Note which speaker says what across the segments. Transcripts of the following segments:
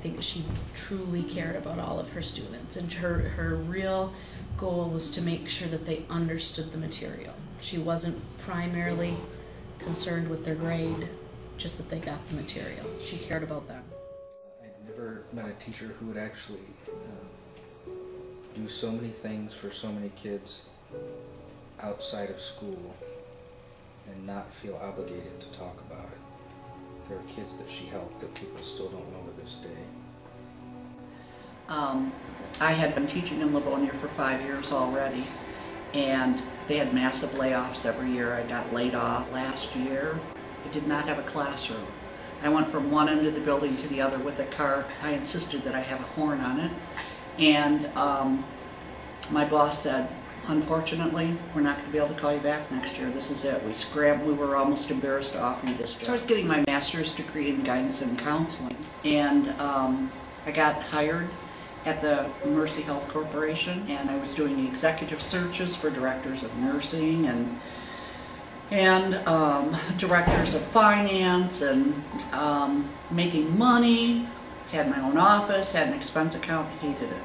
Speaker 1: think she truly cared about all of her students, and her real goal was to make sure that they understood the material. She wasn't primarily concerned with their grade, just that they got the material. She cared about them.
Speaker 2: I'd never met a teacher who would actually do so many things for so many kids outside of school and not feel obligated to talk about it. There are kids that she helped that people still don't know to this day.
Speaker 3: I had been teaching in Livonia for 5 years already, and they had massive layoffs every year. I got laid off last year. I did not have a classroom. I went from one end of the building to the other with a cart. I insisted that I have a horn on it, and my boss said, unfortunately, we're not going to be able to call you back next year. This is it. We scrambled. We were almost embarrassed to offer you this job. So I was getting my master's degree in guidance and counseling, and I got hired at the Mercy Health Corporation, and I was doing executive searches for directors of nursing and directors of finance, and making money. Had my own office, had an expense account. Hated it.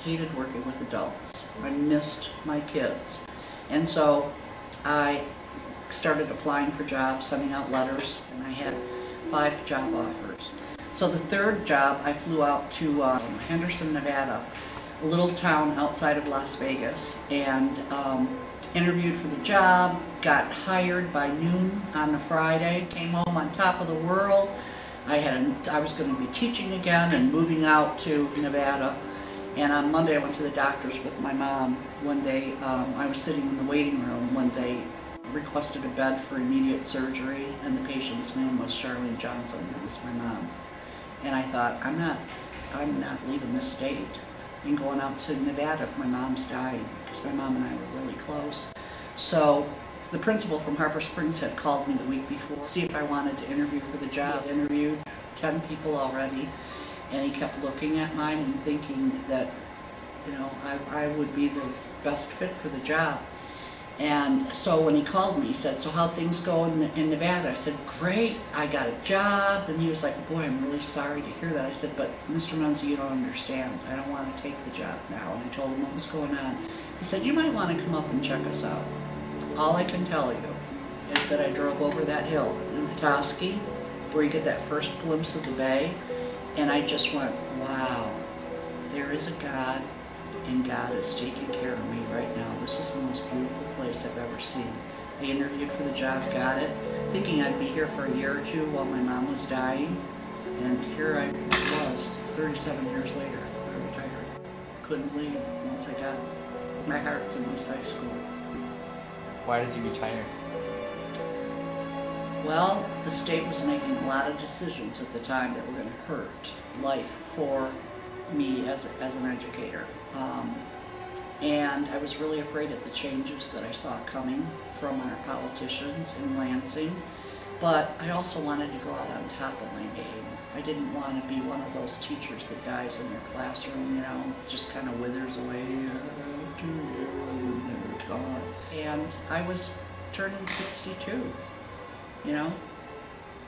Speaker 3: Hated working with adults. I missed my kids. And so I started applying for jobs, sending out letters, and I had 5 job offers. So the third job, I flew out to Henderson, Nevada, a little town outside of Las Vegas, and interviewed for the job, got hired by noon on a Friday, came home on top of the world. I was going to be teaching again and moving out to Nevada. And on Monday I went to the doctor's with my mom when I was sitting in the waiting room when they requested a bed for immediate surgery, and the patient's name was Charlene Johnson. That was my mom. And I thought, I'm not leaving this state and going out to Nevada if my mom's dying, because my mom and I were really close. So the principal from Harper Springs had called me the week before to see if I wanted to interview for the job. I'd interviewed 10 people already, and he kept looking at mine and thinking that, you know, I would be the best fit for the job. And so when he called me, he said, so how'd things go in Nevada? I said, great, I got a job. And he was like, boy, I'm really sorry to hear that. I said, but Mr. Munzie, you don't understand. I don't want to take the job now. And I told him what was going on. He said, you might want to come up and check us out. All I can tell you is that I drove over that hill in Petoskey, where you get that first glimpse of the bay, and I just went, wow, there is a God, and God is taking care of me right now. This is the most beautiful place I've ever seen. I interviewed for the job, got it, thinking I'd be here for a year or two while my mom was dying, and here I was, 37 years later. I retired. Couldn't leave once I got my heart's in this high school.
Speaker 4: Why did you retire?
Speaker 3: Well, the state was making a lot of decisions at the time that were going to hurt life for me as an educator. And I was really afraid of the changes that I saw coming from our politicians in Lansing. But I also wanted to go out on top of my game. I didn't want to be one of those teachers that dies in their classroom, you know, just kind of withers away. And I was turning 62, you know.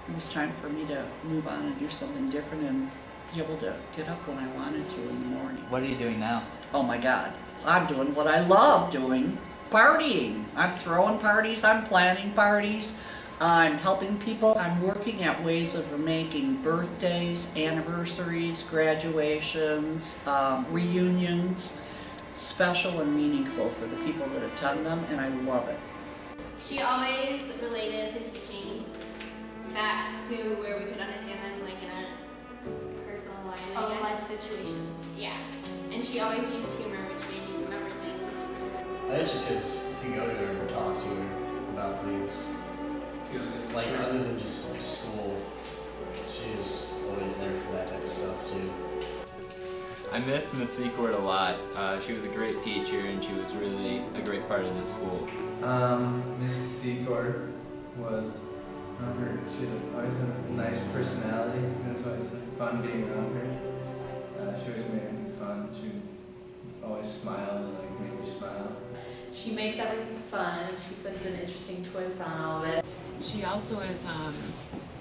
Speaker 3: It was time for me to move on and do something different and be able to get up when I wanted to in the morning.
Speaker 4: What are you doing now?
Speaker 3: Oh my God, I'm doing what I love doing, partying. I'm throwing parties, I'm planning parties, I'm helping people. I'm working at ways of making birthdays, anniversaries, graduations, reunions, special and meaningful for the people that attend them, and I love it.
Speaker 5: She always related her teachings back to where we could understand them, like in a personal life, life situations. Yeah, and she always used humor, which made you remember things.
Speaker 6: That's because you can go to her and talk to her about things. Like other than just school, she's always there for that type of stuff too.
Speaker 4: I miss Miss Seacord a lot. She was a great teacher, and she was really a great part of the school.
Speaker 7: Miss Seacord was, she always had a nice personality, and it was always fun being around her. She always made everything fun. She would always smile and like make you smile.
Speaker 8: She makes everything fun. She puts an interesting twist on all of it.
Speaker 9: She also is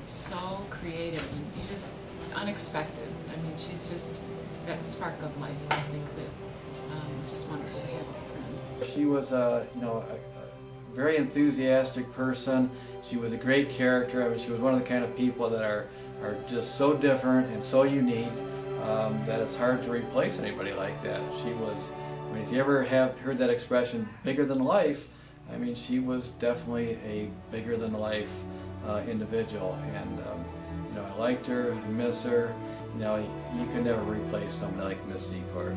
Speaker 9: so creative and just unexpected. I mean, she's just that spark of life. I think that it's just wonderful to have a friend.
Speaker 10: She was a very enthusiastic person. She was a great character. I mean, she was one of the kind of people that are just so different and so unique that it's hard to replace anybody like that. She was, I mean, if you ever have heard that expression, bigger than life, I mean, she was definitely a bigger than life individual. And you know, I liked her, I miss her. You know, you could never replace somebody like Miss Seacord.